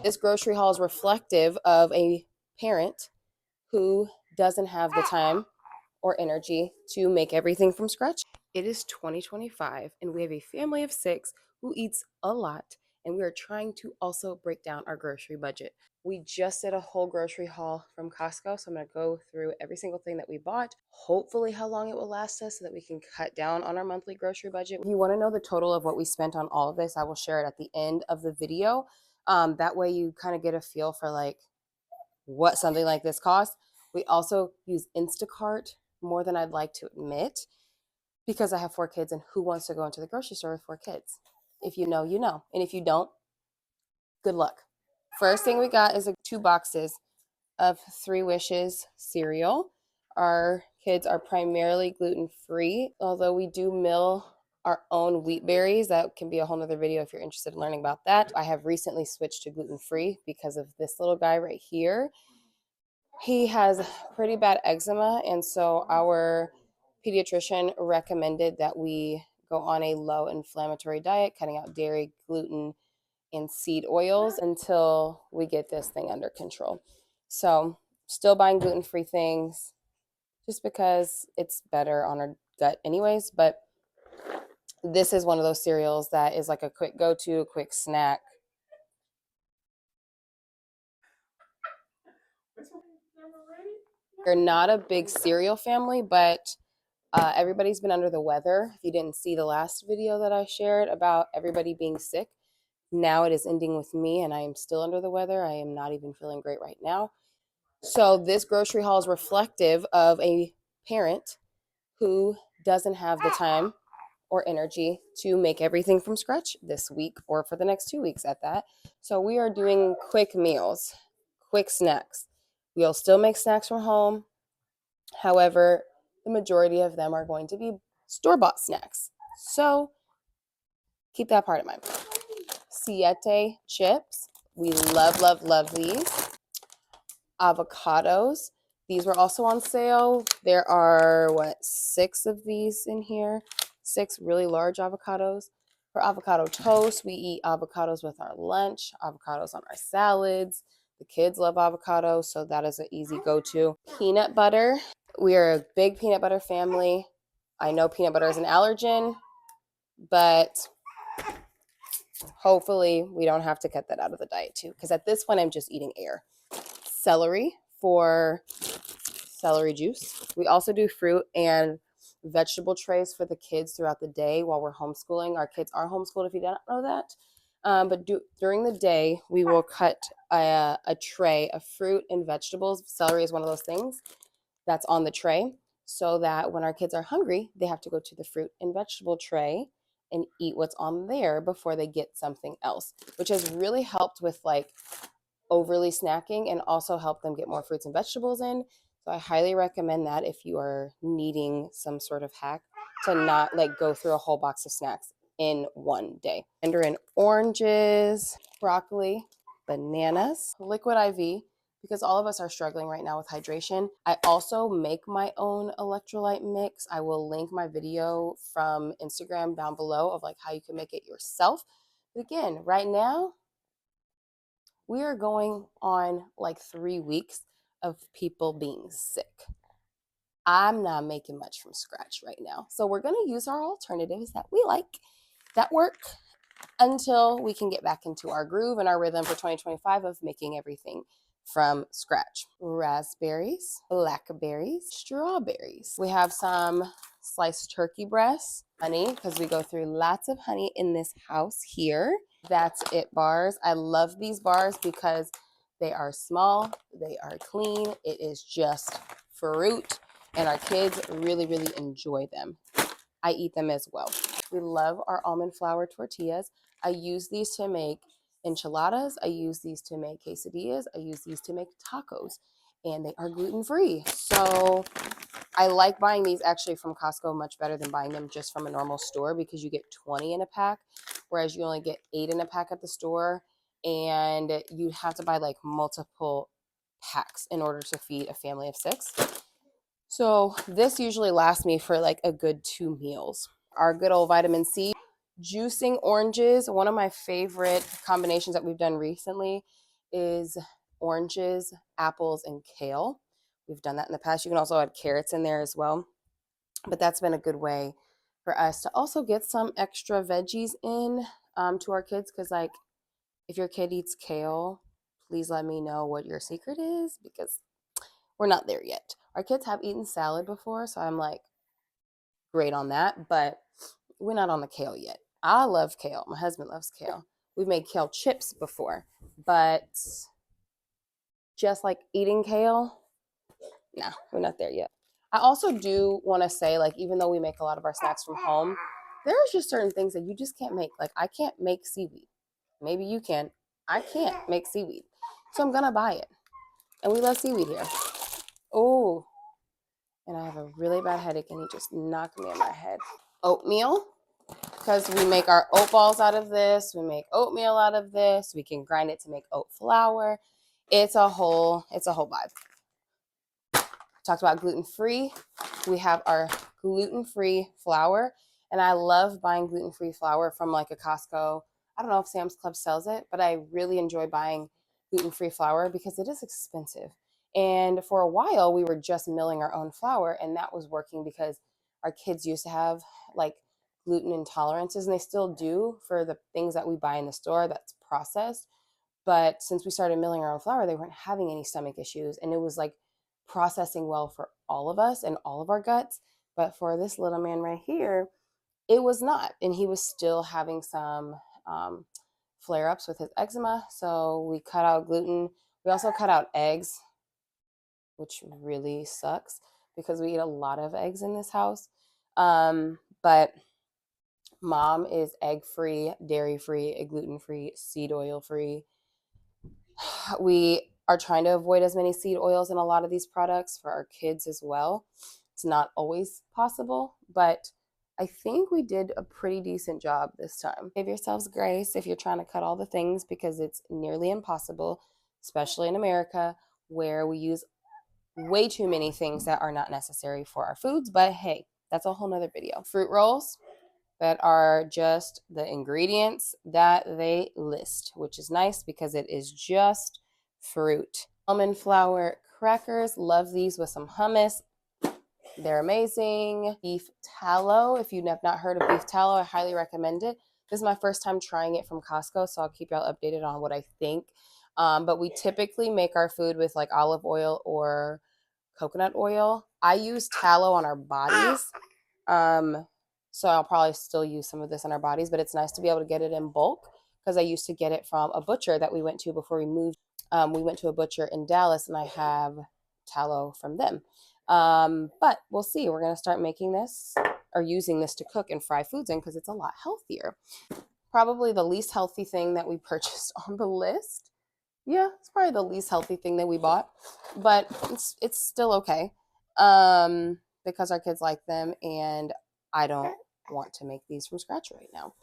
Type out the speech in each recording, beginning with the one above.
This grocery haul is reflective of a parent who doesn't have the time or energy to make everything from scratch. It is 2025 and we have a family of 6 who eats a lot, and we are trying to also break down our grocery budget. We just did a whole grocery haul from Costco, so I'm going to go through every single thing that we bought, hopefully how long it will last us so that we can cut down on our monthly grocery budget. If you want to know the total of what we spent on all of this, I will share it at the end of the video. That way you kind of get a feel for like what something like this costs. We also use Instacart more than I'd like to admit because I have 4 kids, and who wants to go into the grocery store with 4 kids? If you know, you know. And if you don't, good luck. First thing we got is 2 boxes of 3 Wishes cereal. Our kids are primarily gluten-free, although we do mill our own wheat berries. That can be a whole nother video if you're interested in learning about that. I have recently switched to gluten-free because of this little guy right here. He has pretty bad eczema, and so our pediatrician recommended that we go on a low inflammatory diet, cutting out dairy, gluten, and seed oils until we get this thing under control. So still buying gluten-free things just because it's better on our gut anyways, but this is one of those cereals that is like a quick go-to, quick snack. We're not a big cereal family, but everybody's been under the weather. If you didn't see the last video that I shared about everybody being sick, now it is ending with me, and I am still under the weather. I am not even feeling great right now. So this grocery haul is reflective of a parent who doesn't have the time or energy to make everything from scratch this week or for the next 2 weeks at that. So we are doing quick meals, quick snacks. We'll still make snacks from home. However, the majority of them are going to be store-bought snacks. So keep that part in mind. Siete chips. We love, love, love these. Avocados. These were also on sale. There are, 6 of these in here? 6 really large avocados. For avocado toast, we eat avocados with our lunch, avocados on our salads. The kids love avocados, so that is an easy go-to. Peanut butter. We are a big peanut butter family. I know peanut butter is an allergen, but hopefully we don't have to cut that out of the diet too, because at this point I'm just eating air. Celery for celery juice. We also do fruit and vegetable trays for the kids throughout the day while we're homeschooling. Our kids are homeschooled, if you don't know that. During the day, we will cut a tray of fruit and vegetables. Celery is one of those things that's on the tray, so that when our kids are hungry, they have to go to the fruit and vegetable tray and eat what's on there before they get something else, which has really helped with like overly snacking and also help them get more fruits and vegetables in. So I highly recommend that if you are needing some sort of hack to not like go through a whole box of snacks in one day. Mandarin oranges, broccoli, bananas, liquid IV, because all of us are struggling right now with hydration. I also make my own electrolyte mix. I will link my video from Instagram down below of like how you can make it yourself. But again, right now, we are going on like 3 weeks of people being sick. I'm not making much from scratch right now. So we're going to use our alternatives that we like, that work, until we can get back into our groove and our rhythm for 2025 of making everything from scratch. Raspberries, blackberries, strawberries. We have some sliced turkey breasts, honey, because we go through lots of honey in this house here. That's it bars. I love these bars because they are small, they are clean, it is just fruit, and our kids really, really enjoy them. I eat them as well. We love our almond flour tortillas. I use these to make enchiladas. I use these to make quesadillas. I use these to make tacos, and they are gluten-free. So I like buying these actually from Costco much better than buying them just from a normal store, because you get 20 in a pack, whereas you only get 8 in a pack at the store, and you have to buy like multiple packs in order to feed a family of 6. So this usually lasts me for like a good 2 meals. Our good old vitamin C. Juicing oranges. One of my favorite combinations that we've done recently is oranges, apples, and kale. We've done that in the past. You can also add carrots in there as well. But that's been a good way for us to also get some extra veggies in to our kids. Because, like, if your kid eats kale, please let me know what your secret is because we're not there yet. Our kids have eaten salad before, so I'm like, great on that. But we're not on the kale yet. I love kale. My husband loves kale. We've made kale chips before, but just like eating kale, no, we're not there yet. I also do want to say, like, even though we make a lot of our snacks from home, there's just certain things that you just can't make. Like, I can't make seaweed. Maybe you can. I can't make seaweed. So I'm going to buy it. And we love seaweed here. Oh, and I have a really bad headache and you just knocked me in my head. Oatmeal, because we make our oat balls out of this. We make oatmeal out of this. We can grind it to make oat flour. It's a whole vibe. Talked about gluten-free. We have our gluten-free flour, and I love buying gluten-free flour from like a Costco. I don't know if Sam's Club sells it, but I really enjoy buying gluten-free flour because it is expensive. And for a while, we were just milling our own flour, and that was working because our kids used to have like gluten intolerances, and they still do for the things that we buy in the store that's processed. But since we started milling our own flour, they weren't having any stomach issues. And it was like processing well for all of us and all of our guts. But for this little man right here, it was not. And he was still having some flare ups with his eczema. So we cut out gluten. We also cut out eggs, which really sucks because we eat a lot of eggs in this house. But mom is egg free, dairy free, gluten free, seed oil free. We are trying to avoid as many seed oils in a lot of these products for our kids as well. It's not always possible, but I think we did a pretty decent job this time. Give yourselves grace if you're trying to cut all the things because it's nearly impossible, especially in America where we use way too many things that are not necessary for our foods. But hey, that's a whole nother video. Fruit rolls that are just the ingredients that they list, which is nice because it is just fruit. Almond flour crackers, love these with some hummus. They're amazing. Beef tallow, if you have not heard of beef tallow, I highly recommend it. This is my first time trying it from Costco, so I'll keep y'all updated on what I think. But we typically make our food with like olive oil or coconut oil. I use tallow on our bodies. So I'll probably still use some of this on our bodies, but it's nice to be able to get it in bulk because I used to get it from a butcher that we went to before we moved. We went to a butcher in Dallas and I have tallow from them. But we'll see. We're going to start making this or using this to cook and fry foods in because it's a lot healthier. Probably the least healthy thing that we purchased on the list. Yeah, it's probably the least healthy thing that we bought, but it's still okay because our kids like them and I don't want to make these from scratch right now.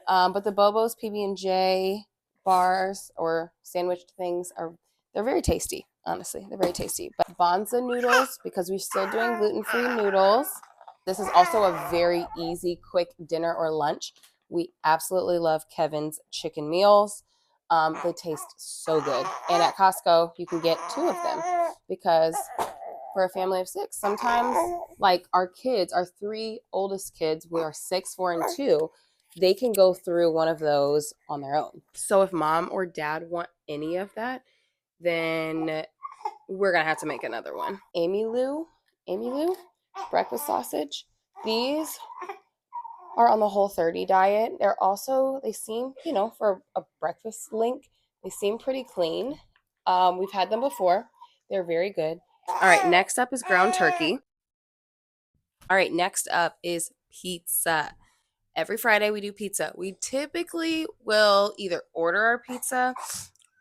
But the Bobo's PB&J bars or sandwich things they're very tasty. Honestly, they're very tasty. But Bonza noodles because we're still doing gluten-free noodles. This is also a very easy, quick dinner or lunch. We absolutely love Kevin's chicken meals. They taste so good. And at Costco, you can get 2 of them because for a family of 6, sometimes like our kids, our 3 oldest kids, we are 6, 4, and 2, they can go through one of those on their own. So if mom or dad want any of that, then we're going to have to make another one. Amy Lou, breakfast sausage. These are on the Whole30 diet. They seem, for a breakfast link, they seem pretty clean. We've had them before. They're very good. All right, next up is ground turkey. All right, next up is pizza. Every Friday we do pizza. We typically will either order our pizza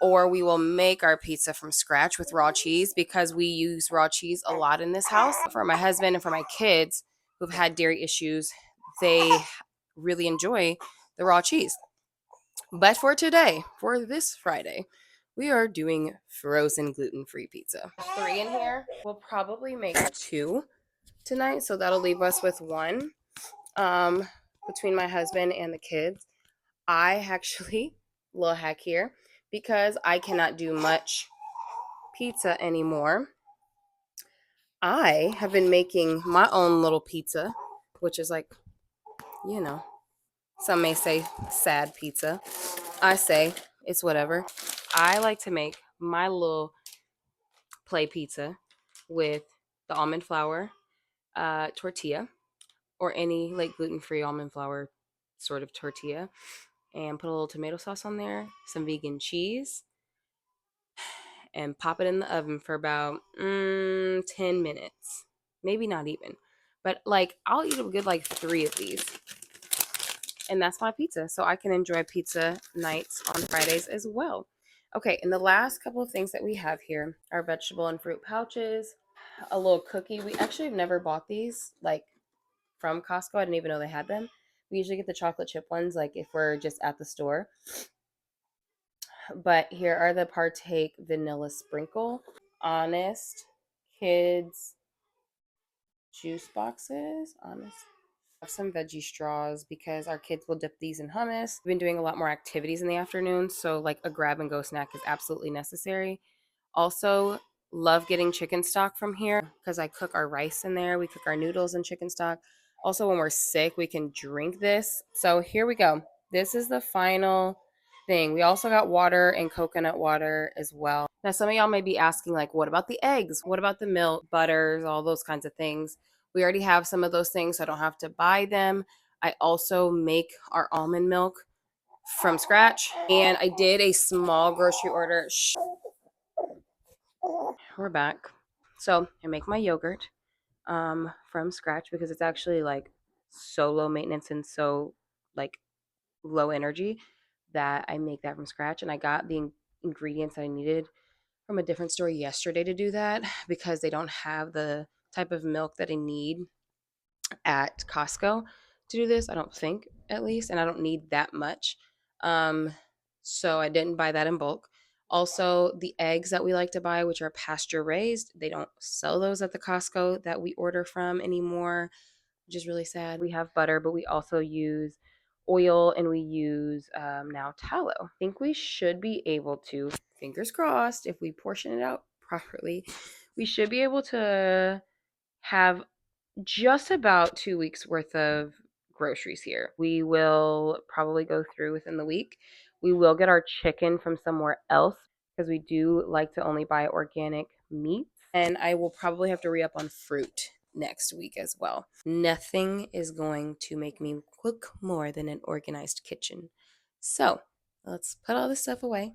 or we will make our pizza from scratch with raw cheese because we use raw cheese a lot in this house. For my husband and for my kids who've had dairy issues, they really enjoy the raw cheese. But for today, for this Friday, we are doing frozen gluten-free pizza. 3 in here. We'll probably make 2 tonight, so that'll leave us with 1 between my husband and the kids. I actually, little hack here, because I cannot do much pizza anymore, I have been making my own little pizza, which is like, you know, some may say sad pizza. I say it's whatever. I like to make my little play pizza with the almond flour tortilla, or any like gluten-free almond flour sort of tortilla, and put a little tomato sauce on there, some vegan cheese, and pop it in the oven for about 10 minutes. Maybe not even. But like I'll eat a good like 3 of these. And that's my pizza. So I can enjoy pizza nights on Fridays as well. Okay, and the last couple of things that we have here are vegetable and fruit pouches, a little cookie. We actually have never bought these like from Costco. I didn't even know they had them. We usually get the chocolate chip ones like if we're just at the store. But here are the Partake Vanilla Sprinkle Honest Kids juice boxes. Honest. I have some veggie straws because our kids will dip these in hummus. We've been doing a lot more activities in the afternoon, so like a grab and go snack is absolutely necessary. Also, love getting chicken stock from here because I cook our rice in there. We cook our noodles in chicken stock. Also, when we're sick, we can drink this. So here we go. This is the final thing. We also got water and coconut water as well. Now, some of y'all may be asking, like, what about the eggs? What about the milk, butters, all those kinds of things? We already have some of those things, so I don't have to buy them. I also make our almond milk from scratch. And I did a small grocery order. We're back. So I make my yogurt from scratch because it's actually like so low maintenance and so like low energy that I make that from scratch. And I got the ingredients that I needed from a different store yesterday to do that because they don't have the type of milk that I need at Costco to do this. I don't think, at least, and I don't need that much. So I didn't buy that in bulk. Also, the eggs that we like to buy, which are pasture raised, they don't sell those at the Costco that we order from anymore, which is really sad. We have butter, but we also use oil and we use now tallow. I think we should be able to, fingers crossed, if we portion it out properly, we should be able to have just about 2 weeks worth of groceries here. We will probably go through within the week. We will get our chicken from somewhere else because we do like to only buy organic meats. And I will probably have to re up on fruit next week as well. Nothing is going to make me cook more than an organized kitchen. So let's put all this stuff away.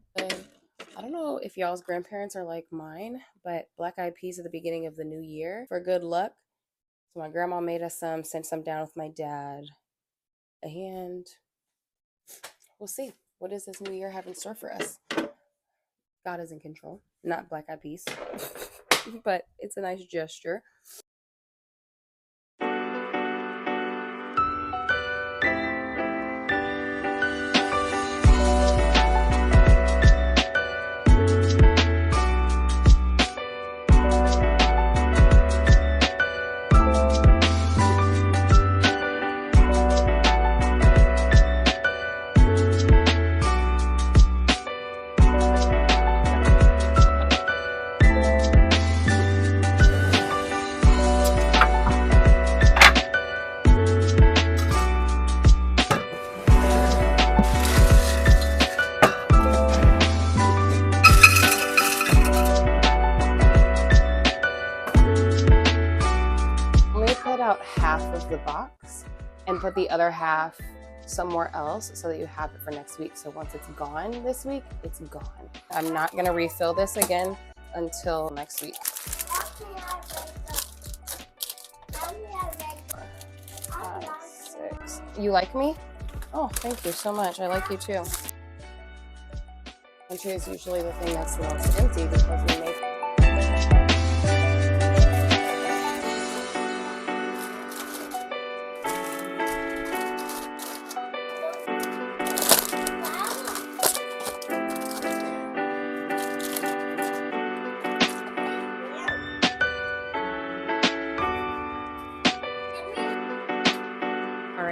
I don't know if y'all's grandparents are like mine, but black eyed peas at the beginning of the new year for good luck. So my grandma made us some, sent some down with my dad, and we'll see. What does this new year have in store for us? God is in control. Not black eyed peas, but it's a nice gesture. Out half of the box and put the other half somewhere else so that you have it for next week. So once it's gone this week, it's gone. I'm not going to refill this again until next week. 5, 6. You like me? Oh, thank you so much. I like you too. Country is usually the thing that's the most empty because we make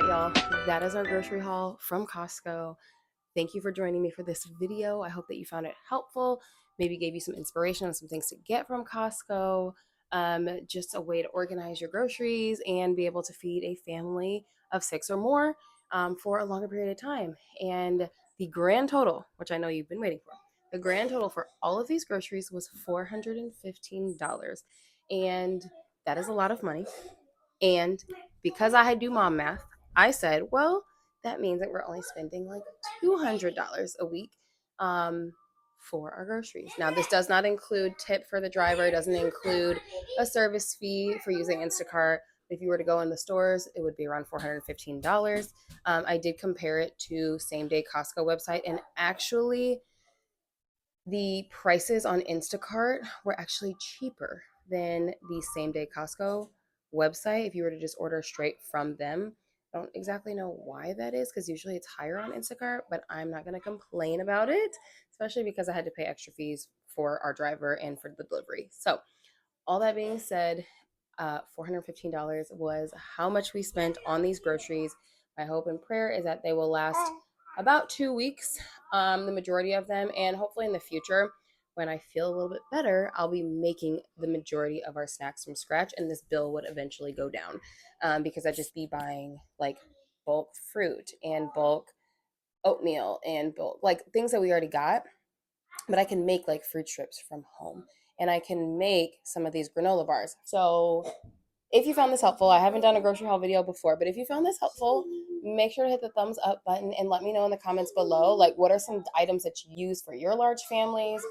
right, y'all, that is our grocery haul from Costco. Thank you for joining me for this video. I hope that you found it helpful, maybe gave you some inspiration on some things to get from Costco, just a way to organize your groceries and be able to feed a family of 6 or more for a longer period of time. And the grand total, which I know you've been waiting for, the grand total for all of these groceries was $415. And that is a lot of money. And because I do mom math, I said, well, that means that we're only spending like $200 a week for our groceries. Now, this does not include tip for the driver, it doesn't include a service fee for using Instacart. If you were to go in the stores, it would be around $415. I did compare it to same day Costco website, and actually, the prices on Instacart were actually cheaper than the same day Costco website if you were to just order straight from them. I don't exactly know why that is because usually it's higher on Instacart, but I'm not going to complain about it, especially because I had to pay extra fees for our driver and for the delivery. So, all that being said, $415 was how much we spent on these groceries. My hope and prayer is that they will last about 2 weeks, the majority of them, and hopefully in the future, when I feel a little bit better, I'll be making the majority of our snacks from scratch, and this bill would eventually go down because I'd just be buying like bulk fruit and bulk oatmeal and bulk like things that we already got, but I can make like fruit strips from home and I can make some of these granola bars. So if you found this helpful, I haven't done a grocery haul video before, but if you found this helpful, make sure to hit the thumbs up button and let me know in the comments below, like what are some items that you use for your large families?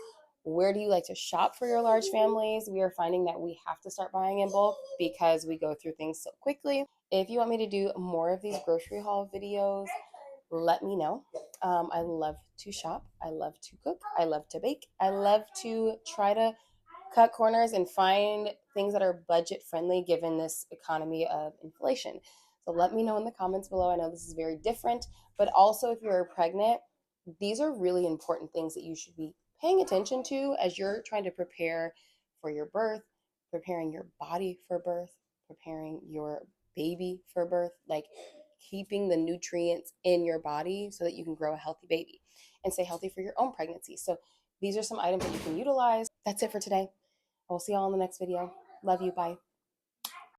Where do you like to shop for your large families? We are finding that we have to start buying in bulk because we go through things so quickly. If you want me to do more of these grocery haul videos, let me know. I love to shop. I love to cook. I love to bake. I love to try to cut corners and find things that are budget friendly given this economy of inflation. So let me know in the comments below. I know this is very different, but also if you're pregnant, these are really important things that you should be paying attention to as you're trying to prepare for your birth, preparing your body for birth, preparing your baby for birth, like keeping the nutrients in your body so that you can grow a healthy baby and stay healthy for your own pregnancy. So these are some items that you can utilize. That's it for today. We'll see y'all in the next video. Love you. Bye.